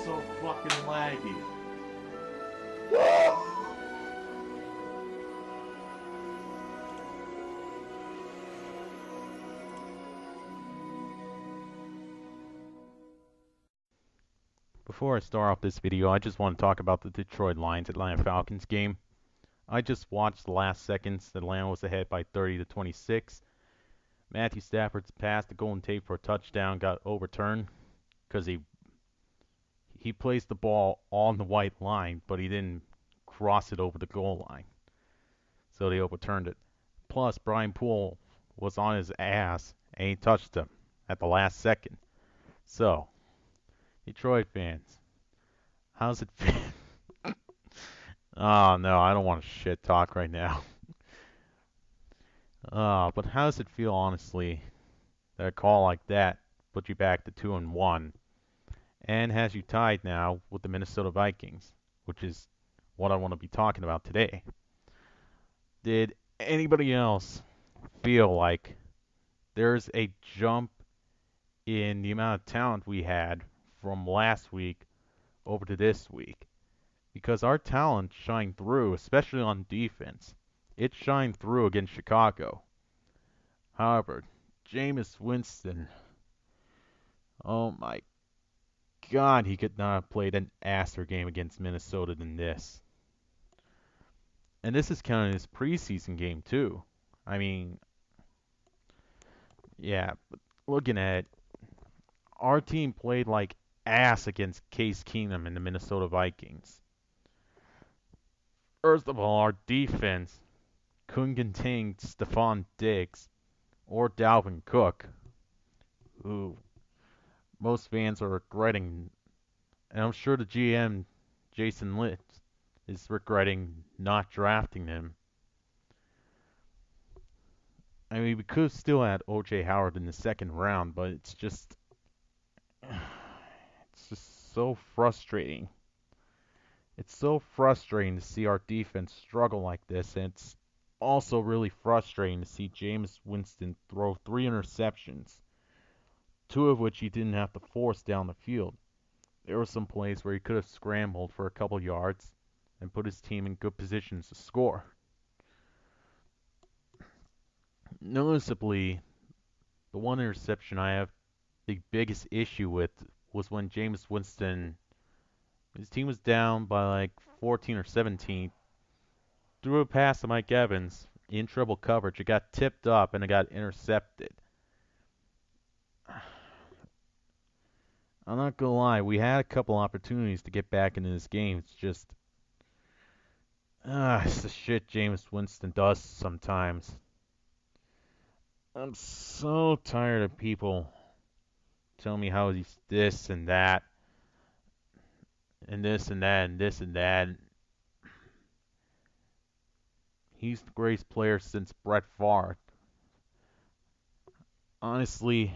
so fucking laggy. Before I start off this video, I just want to talk about the Detroit Lions Atlanta Falcons game. I just watched the last seconds. Atlanta was ahead by 30 to 26. Matthew Stafford's pass to Golden Tate for a touchdown got overturned because he placed the ball on the white line, but he didn't cross it over the goal line. So they overturned it. Plus, Brian Poole was on his ass and he touched him at the last second. So, Detroit fans, how's it feel? Oh no, I don't want to shit talk right now. But how does it feel, honestly, that a call like that put you back to 2-1 and has you tied now with the Minnesota Vikings, which is what I want to be talking about today? Did anybody else feel like there's a jump in the amount of talent we had from last week over to this week? Because our talent shined through, especially on defense. It shined through against Chicago. However, Jameis Winston, oh my God, he could not have played an asser game against Minnesota than this. And this is counting his preseason game too. I mean, yeah, but looking at it, our team played like ass against Case Keenum and the Minnesota Vikings. First of all, our defense couldn't contain Stephon Diggs or Dalvin Cook, who most fans are regretting, and I'm sure the GM, Jason Litt, is regretting not drafting him. I mean, we could have still had O.J. Howard in the second round, but it's just so frustrating. It's so frustrating to see our defense struggle like this, and it's also really frustrating to see Jameis Winston throw 3 interceptions, 2 of which he didn't have to force down the field. There were some plays where he could have scrambled for a couple yards and put his team in good positions to score. Noticeably, the one interception I have the biggest issue with was when Jameis Winston, his team was down by like 14 or 17, threw a pass to Mike Evans in triple coverage. It got tipped up and it got intercepted. I'm not gonna lie, we had a couple opportunities to get back into this game. It's just, it's the shit Jameis Winston does sometimes. I'm so tired of people telling me how he's this and that, and this and that, and this and that. He's the greatest player since Brett Favre. Honestly,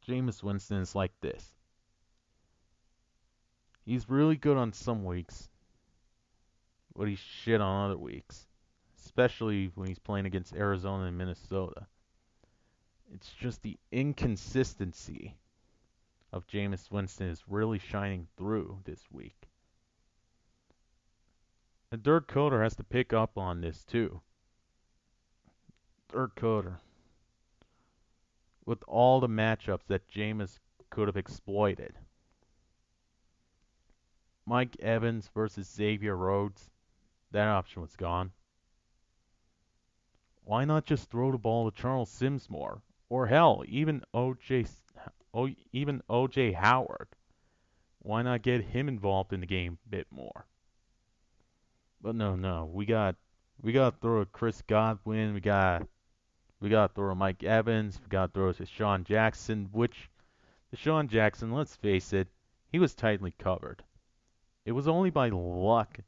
Jameis Winston is like this. He's really good on some weeks, but he's shit on other weeks, especially when he's playing against Arizona and Minnesota. It's just the inconsistency of Jameis Winston is really shining through this week. And Dirk Coder has to pick up on this too. Dirk Coder, with all the matchups that Jameis could have exploited. Mike Evans versus Xavier Rhodes, that option was gone. Why not just throw the ball to Charles Sims more? Or hell, even OJ Howard. Why not get him involved in the game a bit more? But no, we got to throw a Chris Godwin. We got to throw a Mike Evans. We got to throw a Deshaun Jackson. Which Deshaun Jackson, let's face it, he was tightly covered. It was only by luck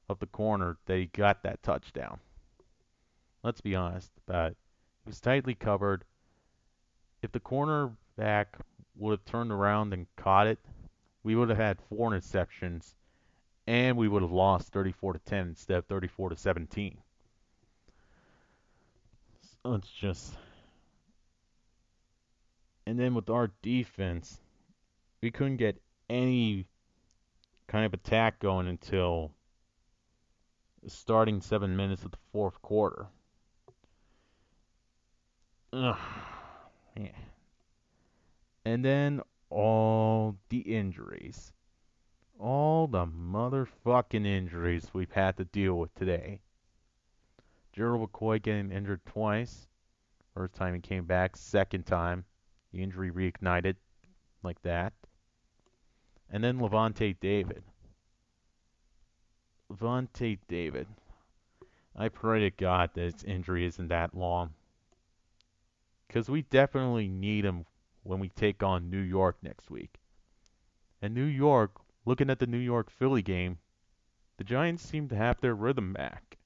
of the corner that he got that touchdown. Let's be honest about it. He was tightly covered. If the cornerback would have turned around and caught it, we would have had 4 interceptions and we would have lost 34 to 10 instead of 34 to 17. So it's just, and then with our defense, we couldn't get any kind of attack going until the starting 7 minutes of the fourth quarter. Ugh, man. And then all the injuries. All the motherfucking injuries we've had to deal with today. Gerald McCoy getting injured twice. First time he came back, second time the injury reignited like that. And then Levante David. Levante David. I pray to God that his injury isn't that long. Because we definitely need him when we take on New York next week. And New York, looking at the New York Philly game, the Giants seem to have their rhythm back.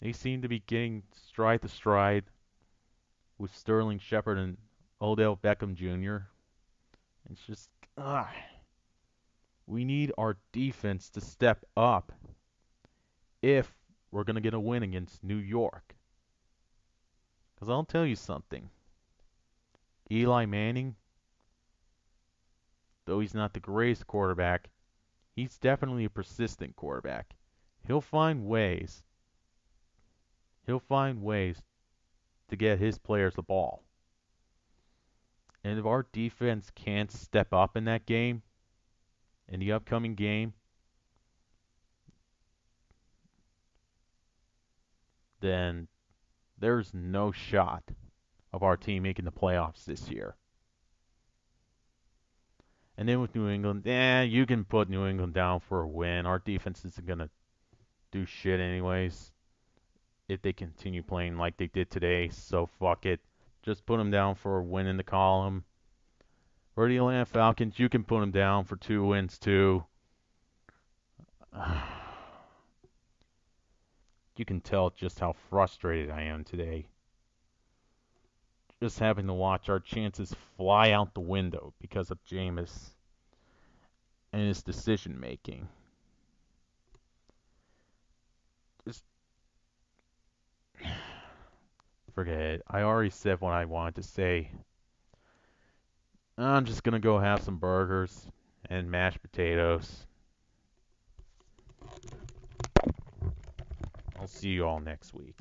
They seem to be getting stride to stride with Sterling Shepard and Odell Beckham Jr. It's just, we need our defense to step up if we're going to get a win against New York. Because I'll tell you something. Eli Manning, though he's not the greatest quarterback, he's definitely a persistent quarterback. He'll find ways. He'll find ways to get his players the ball. And if our defense can't step up in that game, in the upcoming game, then there's no shot of our team making the playoffs this year. And then with New England, you can put New England down for a win. Our defense isn't going to do shit anyways if they continue playing like they did today. So fuck it. Just put them down for a win in the column. For the Atlanta Falcons, you can put them down for 2 wins too. You can tell just how frustrated I am today. Just having to watch our chances fly out the window because of Jameis and his decision making. Just forget it. I already said what I wanted to say. I'm just gonna go have some burgers and mashed potatoes. I'll see you all next week.